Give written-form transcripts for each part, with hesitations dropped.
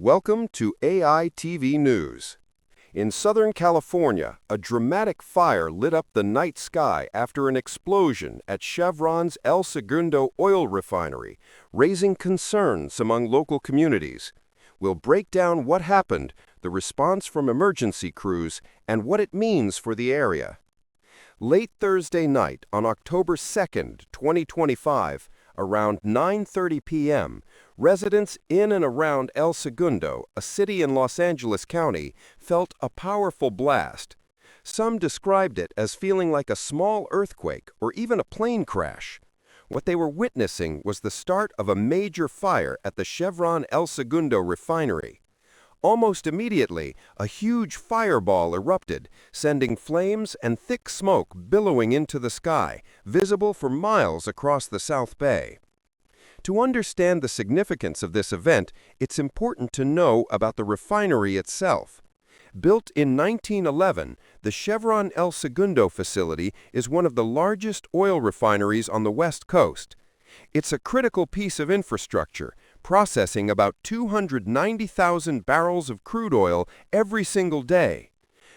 Welcome to AI TV News. In Southern California, a dramatic fire lit up the night sky after an explosion at Chevron's El Segundo oil refinery, raising concerns among local communities. We'll break down what happened, the response from emergency crews, and what it means for the area. Late Thursday night on October 2nd, 2025, around 9:30 p.m., residents in and around El Segundo, a city in Los Angeles County, felt a powerful blast. Some described it as feeling like a small earthquake or even a plane crash. What they were witnessing was the start of a major fire at the Chevron El Segundo refinery. Almost immediately, a huge fireball erupted, sending flames and thick smoke billowing into the sky, visible for miles across the South Bay. To understand the significance of this event, it's important to know about the refinery itself. Built in 1911, the Chevron El Segundo facility is one of the largest oil refineries on the West Coast. It's a critical piece of infrastructure, processing about 290,000 barrels of crude oil every single day.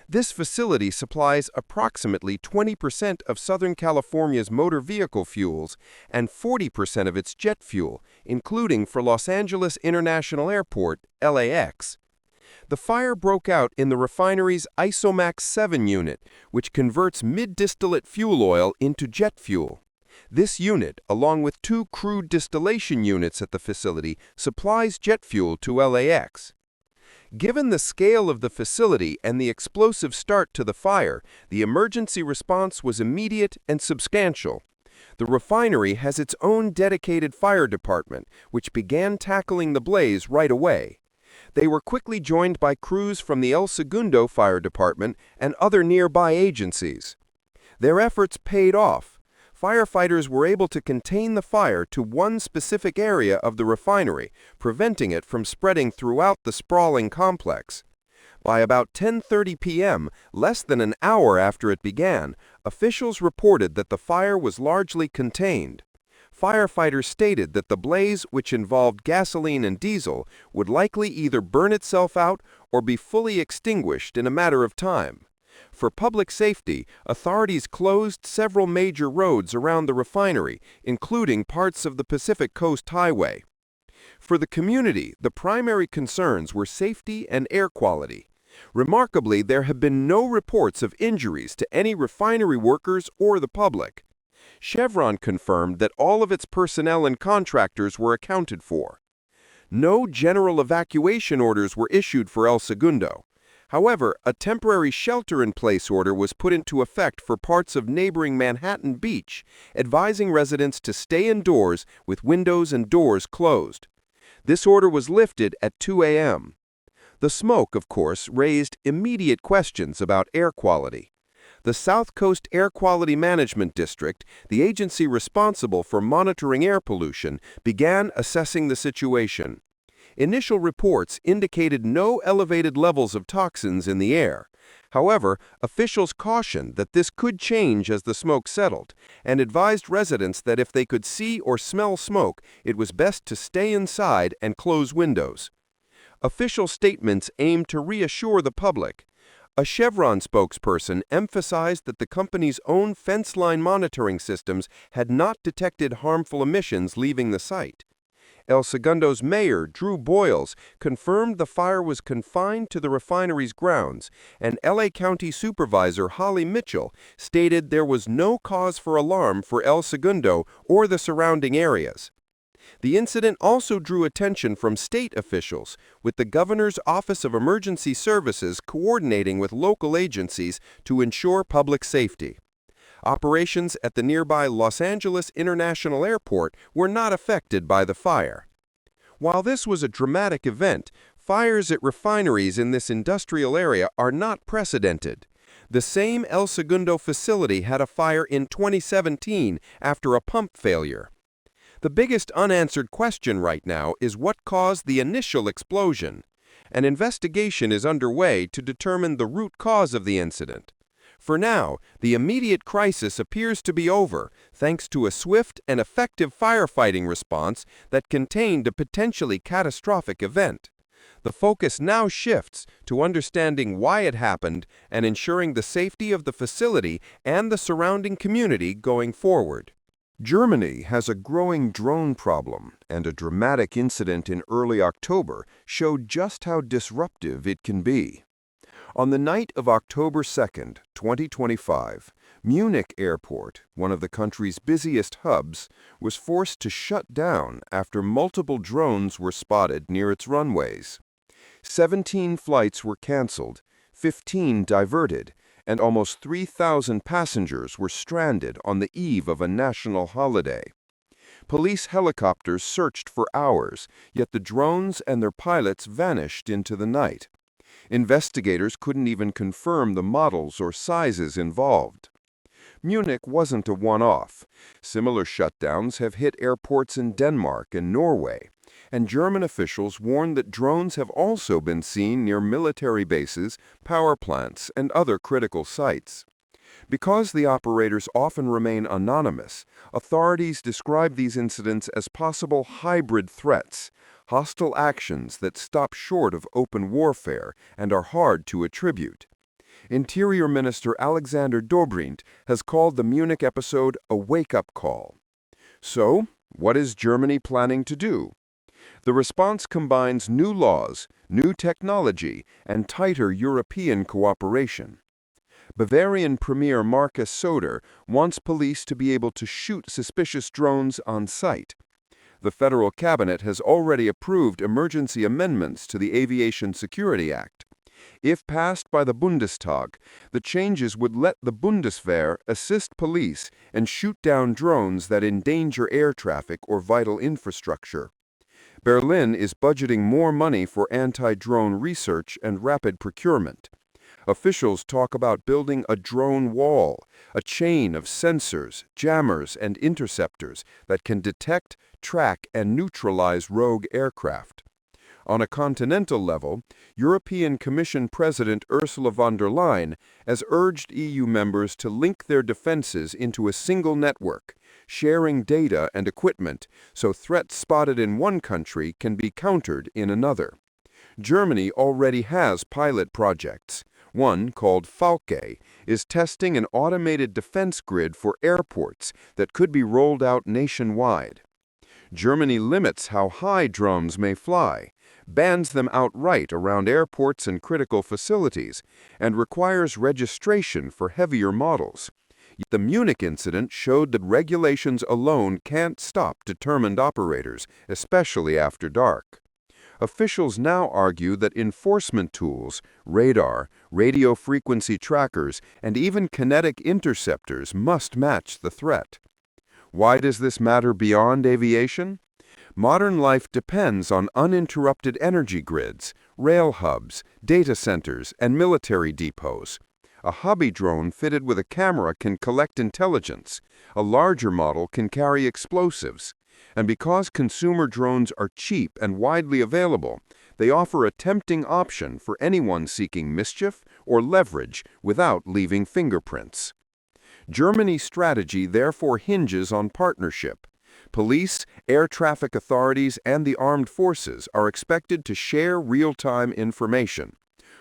This facility supplies approximately 20% of Southern California's motor vehicle fuels and 40% of its jet fuel, including for Los Angeles International Airport, LAX. The fire broke out in the refinery's Isomax 7 unit, which converts mid-distillate fuel oil into jet fuel. This unit, along with two crude distillation units at the facility, supplies jet fuel to LAX. Given the scale of the facility and the explosive start to the fire, the emergency response was immediate and substantial. The refinery has its own dedicated fire department, which began tackling the blaze right away. They were quickly joined by crews from the El Segundo Fire Department and other nearby agencies. Their efforts paid off. Firefighters were able to contain the fire to one specific area of the refinery, preventing it from spreading throughout the sprawling complex. By about 10:30 p.m., less than an hour after it began, officials reported that the fire was largely contained. Firefighters stated that the blaze, which involved gasoline and diesel, would likely either burn itself out or be fully extinguished in a matter of time. For public safety, authorities closed several major roads around the refinery, including parts of the Pacific Coast Highway. For the community, the primary concerns were safety and air quality. Remarkably, there have been no reports of injuries to any refinery workers or the public. Chevron confirmed that all of its personnel and contractors were accounted for. No general evacuation orders were issued for El Segundo. However, a temporary shelter-in-place order was put into effect for parts of neighboring Manhattan Beach, advising residents to stay indoors with windows and doors closed. This order was lifted at 2 a.m. The smoke, of course, raised immediate questions about air quality. The South Coast Air Quality Management District, the agency responsible for monitoring air pollution, began assessing the situation. Initial reports indicated no elevated levels of toxins in the air. However, officials cautioned that this could change as the smoke settled, and advised residents that if they could see or smell smoke, it was best to stay inside and close windows. Official statements aimed to reassure the public. A Chevron spokesperson emphasized that the company's own fence line monitoring systems had not detected harmful emissions leaving the site. El Segundo's mayor, Drew Boyles, confirmed the fire was confined to the refinery's grounds, and LA County Supervisor Holly Mitchell stated there was no cause for alarm for El Segundo or the surrounding areas. The incident also drew attention from state officials, with the Governor's Office of Emergency Services coordinating with local agencies to ensure public safety. Operations at the nearby Los Angeles International Airport were not affected by the fire. While this was a dramatic event, fires at refineries in this industrial area are not precedented. The same El Segundo facility had a fire in 2017 after a pump failure. The biggest unanswered question right now is what caused the initial explosion. An investigation is underway to determine the root cause of the incident. For now, the immediate crisis appears to be over, thanks to a swift and effective firefighting response that contained a potentially catastrophic event. The focus now shifts to understanding why it happened and ensuring the safety of the facility and the surrounding community going forward. Germany has a growing drone problem, and a dramatic incident in early October showed just how disruptive it can be. On the night of October 2nd, 2025, Munich Airport, one of the country's busiest hubs, was forced to shut down after multiple drones were spotted near its runways. 17 flights were canceled, 15 diverted, and almost 3,000 passengers were stranded on the eve of a national holiday. Police helicopters searched for hours, yet the drones and their pilots vanished into the night. Investigators couldn't even confirm the models or sizes involved. Munich wasn't a one-off. Similar shutdowns have hit airports in Denmark and Norway, and German officials warn that drones have also been seen near military bases, power plants, and other critical sites. Because the operators often remain anonymous, authorities describe these incidents as possible hybrid threats, hostile actions that stop short of open warfare and are hard to attribute. Interior Minister Alexander Dobrindt has called the Munich episode a wake-up call. So, what is Germany planning to do? The response combines new laws, new technology, and tighter European cooperation. Bavarian Premier Markus Söder wants police to be able to shoot suspicious drones on sight. The federal cabinet has already approved emergency amendments to the Aviation Security Act. If passed by the Bundestag, the changes would let the Bundeswehr assist police and shoot down drones that endanger air traffic or vital infrastructure. Berlin is budgeting more money for anti-drone research and rapid procurement. Officials talk about building a drone wall, a chain of sensors, jammers, and interceptors that can detect, track, and neutralize rogue aircraft. On a continental level, European Commission President Ursula von der Leyen has urged EU members to link their defenses into a single network, sharing data and equipment so threats spotted in one country can be countered in another. Germany already has pilot projects. One, called Falke, is testing an automated defense grid for airports that could be rolled out nationwide. Germany limits how high drones may fly, bans them outright around airports and critical facilities, and requires registration for heavier models. Yet the Munich incident showed that regulations alone can't stop determined operators, especially after dark. Officials now argue that enforcement tools, radar, radio frequency trackers, and even kinetic interceptors must match the threat. Why does this matter beyond aviation? Modern life depends on uninterrupted energy grids, rail hubs, data centers, and military depots. A hobby drone fitted with a camera can collect intelligence. A larger model can carry explosives. And because consumer drones are cheap and widely available, they offer a tempting option for anyone seeking mischief or leverage without leaving fingerprints. Germany's strategy therefore hinges on partnership. Police, air traffic authorities, and the armed forces are expected to share real-time information.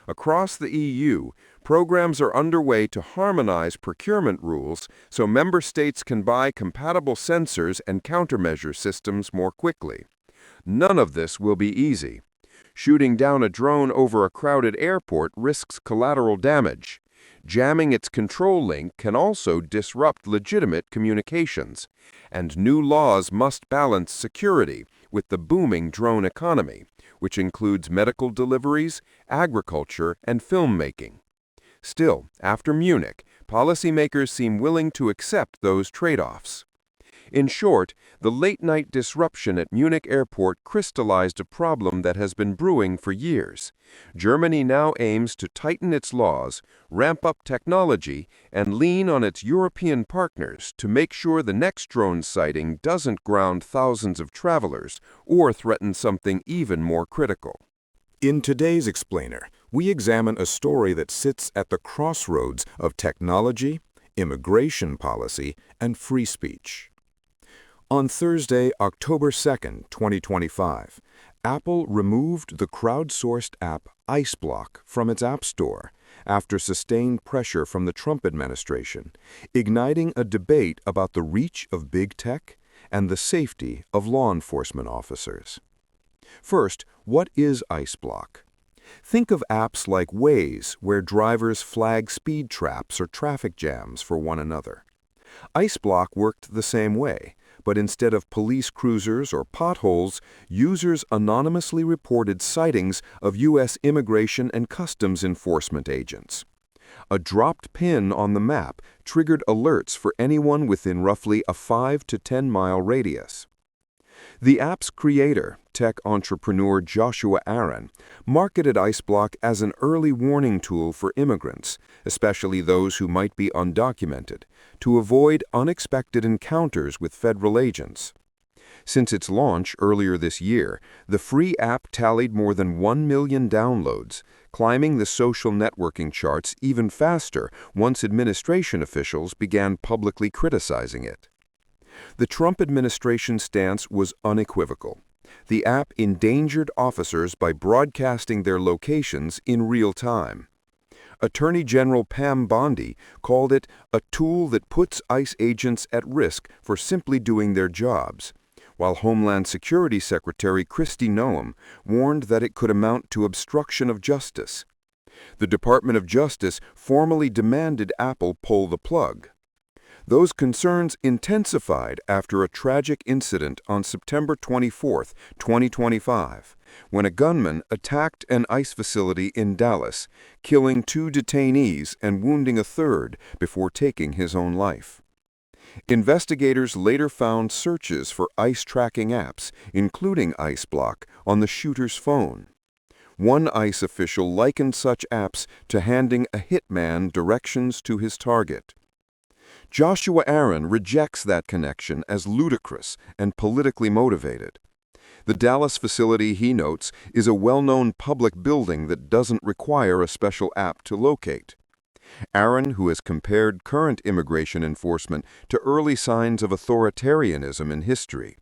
Across the EU, programs are underway to harmonize procurement rules so member states can buy compatible sensors and countermeasure systems more quickly. None of this will be easy. Shooting down a drone over a crowded airport risks collateral damage. Jamming its control link can also disrupt legitimate communications. And new laws must balance security with the booming drone economy, which includes medical deliveries, agriculture, and filmmaking. Still, after Munich, policymakers seem willing to accept those trade-offs. In short, the late-night disruption at Munich Airport crystallized a problem that has been brewing for years. Germany now aims to tighten its laws, ramp up technology, and lean on its European partners to make sure the next drone sighting doesn't ground thousands of travelers or threaten something even more critical. In today's Explainer, we examine a story that sits at the crossroads of technology, immigration policy, and free speech. On Thursday, October 2, 2025, Apple removed the crowdsourced app IceBlock from its App Store after sustained pressure from the Trump administration, igniting a debate about the reach of big tech and the safety of law enforcement officers. First, what is IceBlock? Think of apps like Waze, where drivers flag speed traps or traffic jams for one another. IceBlock worked the same way, but instead of police cruisers or potholes, users anonymously reported sightings of U.S. Immigration and Customs Enforcement agents. A dropped pin on the map triggered alerts for anyone within roughly a 5 to 10 mile radius. The app's creator, tech entrepreneur Joshua Aaron, marketed IceBlock as an early warning tool for immigrants, especially those who might be undocumented, to avoid unexpected encounters with federal agents. Since its launch earlier this year, the free app tallied more than 1 million downloads, climbing the social networking charts even faster once administration officials began publicly criticizing it. The Trump administration's stance was unequivocal. The app endangered officers by broadcasting their locations in real time. Attorney General Pam Bondi called it a tool that puts ICE agents at risk for simply doing their jobs, while Homeland Security Secretary Kristi Noem warned that it could amount to obstruction of justice. The Department of Justice formally demanded Apple pull the plug. Those concerns intensified after a tragic incident on September 24, 2025, when a gunman attacked an ICE facility in Dallas, killing 2 detainees and wounding a third before taking his own life. Investigators later found searches for ICE tracking apps, including IceBlock, on the shooter's phone. One ICE official likened such apps to handing a hitman directions to his target. Joshua Aaron rejects that connection as ludicrous and politically motivated. The Dallas facility, he notes, is a well-known public building that doesn't require a special app to locate. Aaron, who has compared current immigration enforcement to early signs of authoritarianism in history,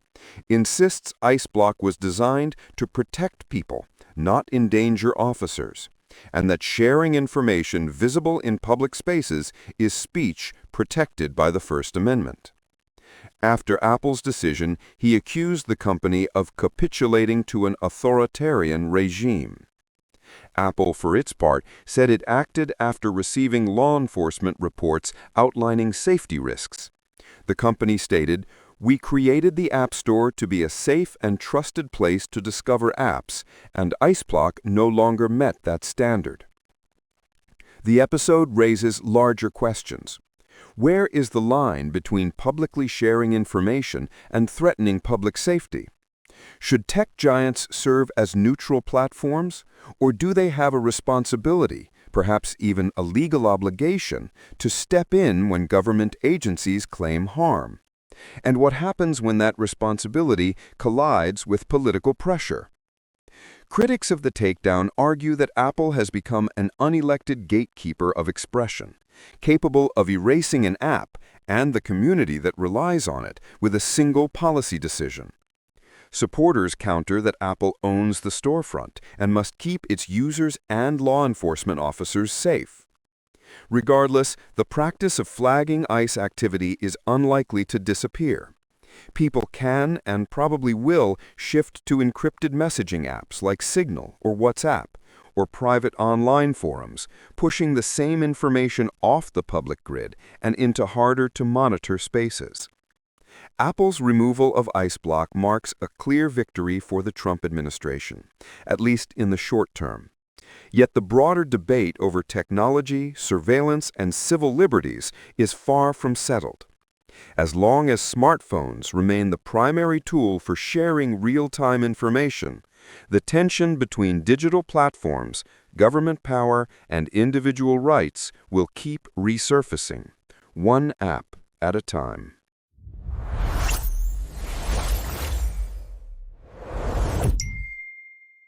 insists IceBlock was designed to protect people, not endanger officers, and that sharing information visible in public spaces is speech protected by the First Amendment. After Apple's decision, he accused the company of capitulating to an authoritarian regime. Apple, for its part, said it acted after receiving law enforcement reports outlining safety risks. The company stated, "We created the App Store to be a safe and trusted place to discover apps, and IceBlock no longer met that standard." The episode raises larger questions. Where is the line between publicly sharing information and threatening public safety? Should tech giants serve as neutral platforms, or do they have a responsibility, perhaps even a legal obligation, to step in when government agencies claim harm? And what happens when that responsibility collides with political pressure? Critics of the takedown argue that Apple has become an unelected gatekeeper of expression, capable of erasing an app and the community that relies on it with a single policy decision. Supporters counter that Apple owns the storefront and must keep its users and law enforcement officers safe. Regardless, the practice of flagging ICE activity is unlikely to disappear. People can and probably will shift to encrypted messaging apps like Signal or WhatsApp, or private online forums, pushing the same information off the public grid and into harder-to-monitor spaces. Apple's removal of IceBlock marks a clear victory for the Trump administration, at least in the short term. Yet the broader debate over technology, surveillance, and civil liberties is far from settled. As long as smartphones remain the primary tool for sharing real-time information, the tension between digital platforms, government power, and individual rights will keep resurfacing, one app at a time.